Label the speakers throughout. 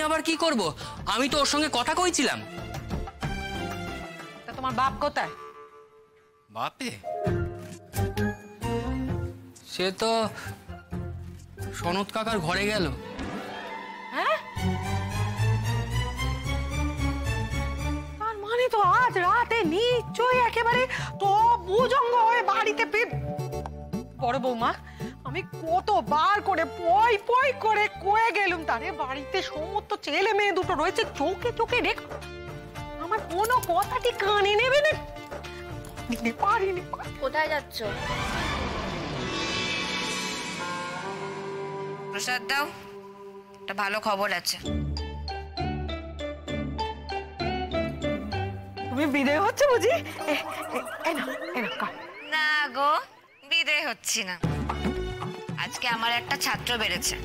Speaker 1: আবার কি করব? আমি তো ওর সঙ্গে কথা কইছিলাম।
Speaker 2: তা তোমার বাপ কোথায়?
Speaker 1: বাপে? সে তো সনৎ কাকার ঘরে গেল।
Speaker 2: হ্যাঁ, তার মানে তো আজ রাতে নিশ্চয়ই একেবারে তো বুজঙ্গ হয়ে বাড়িতে বড় বৌমা, আমি কতবার করে পয় পয় করে কয়ে গেলুম তারে বাড়িতে সমস্ত ছেলে মেয়ে দুটো রয়েছে, চোখে চোখে রেখ, আমার কোনো কথাটি কানে নেবে না। পারিনি।
Speaker 3: কোথায় যাচ্ছ? প্রসাদ দাও, একটা ভালো খবর আছে।
Speaker 2: তুমি বিদায় হচ্ছে বুঝি?
Speaker 3: না গো, বিদায় হচ্ছি না। আজকে আমার একটা ছাত্র বেড়েছে।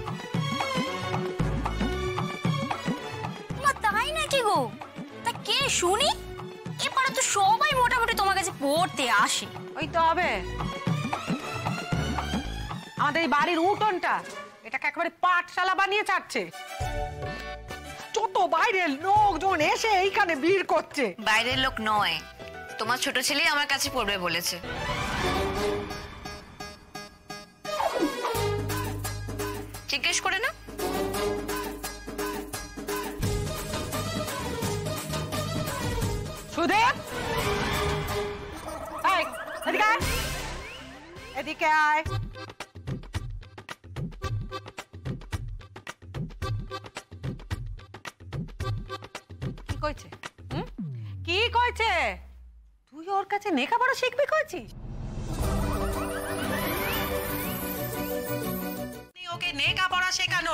Speaker 4: তাই নাকি গো? তা কে শুনি? এবারে তো সবাই মোটামুটি তোমার কাছে পড়তে আসে।
Speaker 2: ওই তো হবে আমাদের এই বাড়ির উঠোনটা, এটাকে একেবারে পাঠশালা বানিয়ে ছাড়ছে। যত বাইরের লোকজন এসে এইখানে ভিড় করছে।
Speaker 3: বাইরের লোক নয়, তোমার ছোট ছেলেই আমার কাছে পড়বে বলেছে। জিজ্ঞেস করে না?
Speaker 2: সুদেব, এদিকে আয়, এদিকে আয়। কি কইছে? কি কইছে? তুই ওর কাছে লেখাপড়া শিখবি কইছিস? ওকে লেখাপড়া শেখানো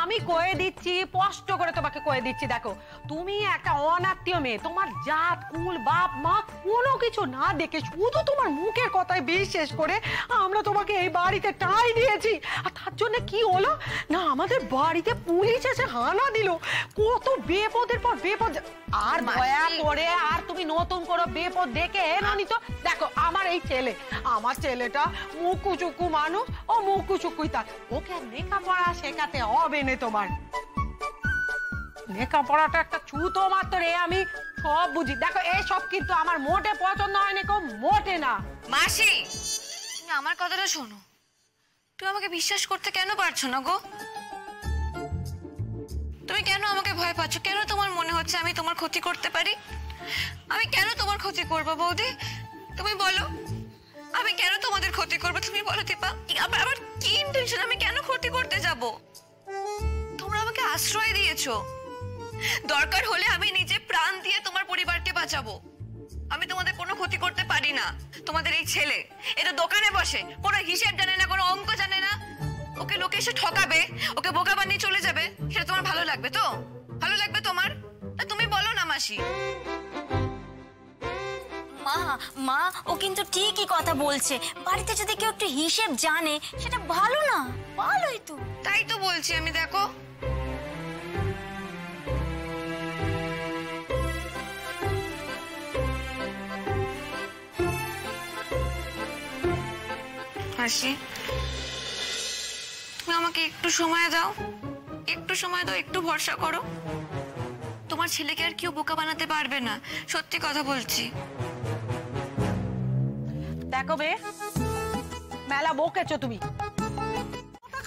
Speaker 2: আমি কয়ে দিচ্ছি, স্পষ্ট করে তোমাকে কয়ে দিচ্ছি। দেখো, তুমি একটা অনাত্মীয় মেয়ে, তোমার জাত কুল বাপ মা কোনো কিছু না দেখে শুধু তোমার মুখের কথায় বিশ্বাস করে আমরা তোমাকে এই বাড়িতে ঠাঁই দিয়েছি। আর তার জন্য কি হলো না, আমাদের বাড়িতে পুলিশ এসে হানা দিল। কত বিপদের পর বিপদ। আর দয়া করে আর তুমি নতুন করে বিপদ দেখে এনোনি তো। দেখো, আমার এই ছেলে, আমার ছেলেটা মুকু চুকু মানুষ, ও মুকু চুকুই তার, ওকে লেখাপড়া শেখাতে হবে না তোমার। লেখাপড়াটা একটা ছুতো মাত্র, আমি সব বুঝি। দেখো, এসব কিন্তু আমার মোটে পছন্দ হয় না, কেউ মোটে না।
Speaker 3: মাসি, তুমি আমার কথাটা শোনো। তুমি আমাকে বিশ্বাস করতে কেন পারছো না গো? তুমি কেন আমাকে ভয় পাচ্ছ? কেন তোমার মনে হচ্ছে আমি তোমার ক্ষতি করতে পারি? আমি কেন তোমার ক্ষতি করবো বৌদি? তুমি বলো, আমি কেন তোমাদের ক্ষতি করবো? তুমি বলো দীপা, আবার কি ইন্টেনশন? আমি কেন ক্ষতি করতে যাব? তোমরা আমাকে আশ্রয় দিয়েছো, দরকার হলে আমি নিজে প্রাণ দিয়ে তোমার পরিবারকে বাঁচাবো। আমি তোমাদের কোনো ক্ষতি করতে পারি না। তোমাদের এই ছেলে, এটা দোকানে বসে, কোনো হিসেব জানে না, কোনো অঙ্ক জানে না। ওকে লোকে এসে ঠকাবে, ওকে বোকা বানিয়ে চলে যাবে, সেটা তোমার ভালো লাগবে তো? ভালো লাগবে তোমার? তুমি বলো না মাসি।
Speaker 4: মা মা, ও কিন্তু ঠিকই কথা বলছে। বাড়িতে যদি কেউ একটু হিসেব জানে সেটা ভালো না? ভালোই তো।
Speaker 3: তাই তো বলছি আমি। দেখো, মাসি, তুমি আমাকে একটু সময় দাও, একটু সময় দাও, একটু ভরসা করো। তোমার ছেলেকে আর কেউ বোকা বানাতে পারবে না, সত্যি কথা বলছি।
Speaker 2: দেখো বে, মেলা বকেছো তুমি।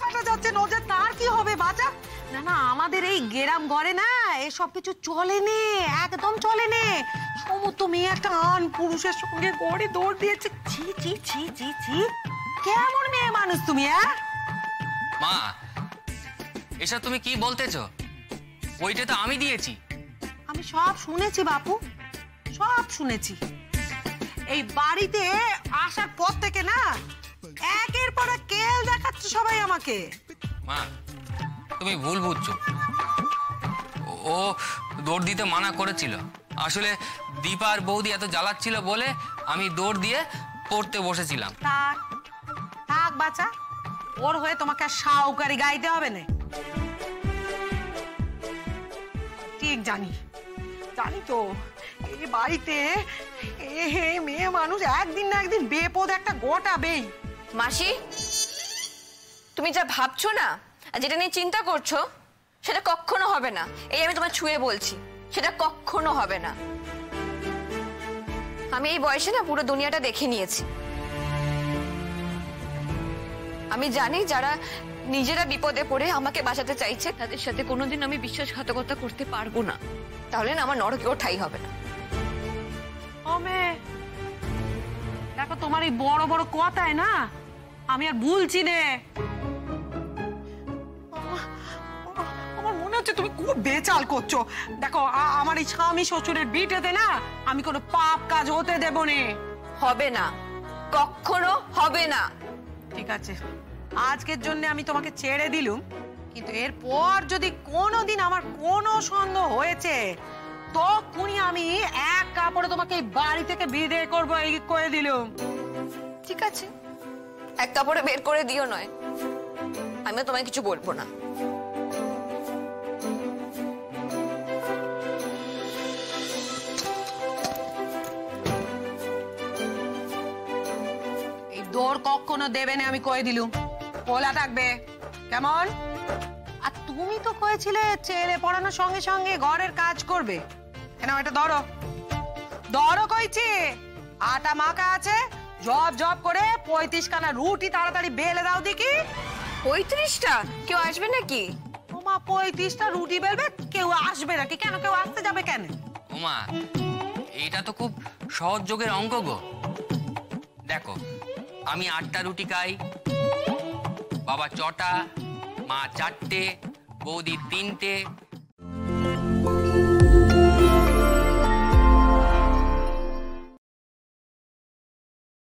Speaker 2: কাটা যাচ্ছে নজর, তার কি হবে বাঁচা? না না, আমাদের এই গ্রাম ঘরে না এসব কিছু চলে নে, একদম চলে নে। সমস্ত মেয়ে একটা আন পুরুষের সঙ্গে গড়ে দৌড় দিয়েছে। ছি ছি ছি ছি ছি, কেমন মেয়ে মানুষ তুমি?
Speaker 1: মা, এসব তুমি কি বলতেছো? ওইটা তো আমি দিয়েছি।
Speaker 2: আমি সব শুনেছি বাপু, সব শুনেছি। এই বাড়িতে আসার পর থেকে না একের পর এক কেল দেখাচ্ছে সবাই আমাকে।
Speaker 1: মা, তুমি ভুল বুঝছো। ও দৌড় দিতে মানা করেছিল। আসলে দীপা আর বৌদি এত জ্বালাচ্ছিল বলে আমি দৌড় দিয়ে পড়তে বসেছিলাম।
Speaker 2: থাক থাক বাচ্চা, ওর হয়ে তোমাকে সাউকারি গাইতে হবে না। ঠিক জানি, জানি তো এই বাড়িতে মেয়ে মানুষ একদিন না একদিন বেপদ একটা গোটাবেই।
Speaker 3: মাসি, তুমি যা ভাবছো না আর যেটা নিয়ে চিন্তা করছো, সেটা কখনো হবে না। এই আমি তোমার ছুঁয়ে বলছি, সেটা কখনো হবে না। আমি এই বয়সে না পুরো দুনিয়াটা দেখে নিয়েছি। আমি জানি যারা নিজেরা বিপদে পড়ে আমাকে বাঁচাতে চাইছে তাদের সাথে কোনোদিন আমি বিশ্বাসঘাতকতা করতে পারবো না। তাহলে না আমার নরকেও ঠাঁই হবে না।
Speaker 2: দেখো তোমার এই বড় বড় কথায় না আমি আর ভুলছি নে। আমার মনে হচ্ছে তুমি খুব বেচাল করছো। দেখো আমার এই স্বামী শ্বশুরের বিটেতে না আমি কোনো পাপ কাজ হতে দেব নে।
Speaker 3: হবে না, কখনো হবে না।
Speaker 2: ঠিক আছে, আজকের জন্য আমি তোমাকে ছেড়ে দিলুম, কিন্তু এরপর যদি কোনোদিন আমার কোনো সন্দেহ হয়েছে তখনই আমি এক কাপড়ে তোমাকে এই বাড়ি থেকে বিদায় করবো, এই করে দিলুম।
Speaker 3: ঠিক আছে, এক কাপড়ে বের করে দিও নয়, আমিও তোমায় কিছু বলবো না।
Speaker 2: এই দৌড় কখনো দেবে না, আমি কয়ে দিলুম, খোলা থাকবে, কেমন? আর তুমি তো কয়েছিলে ছেলে পড়ানোর সঙ্গে সঙ্গে ঘরের কাজ করবে। কেন এটা ধরো, ধরো কইছি, আটা মাখা আছে, জব জব করে 35 খানা রুটি তাড়াতাড়ি বেলে দাও দেখি।
Speaker 3: 35টা? কেউ আসবে নাকি?
Speaker 2: ওমা 35টা রুটি বেলবে, কেউ আসবে নাকি? কেন কেউ আসতে যাবে কেন?
Speaker 1: ওমা, এটা তো খুব সহজ যোগের অঙ্ক গো। দেখো, আমি 8টা রুটি খাই, বাবা 6টা, মা 4টে, বৌদি 3টে,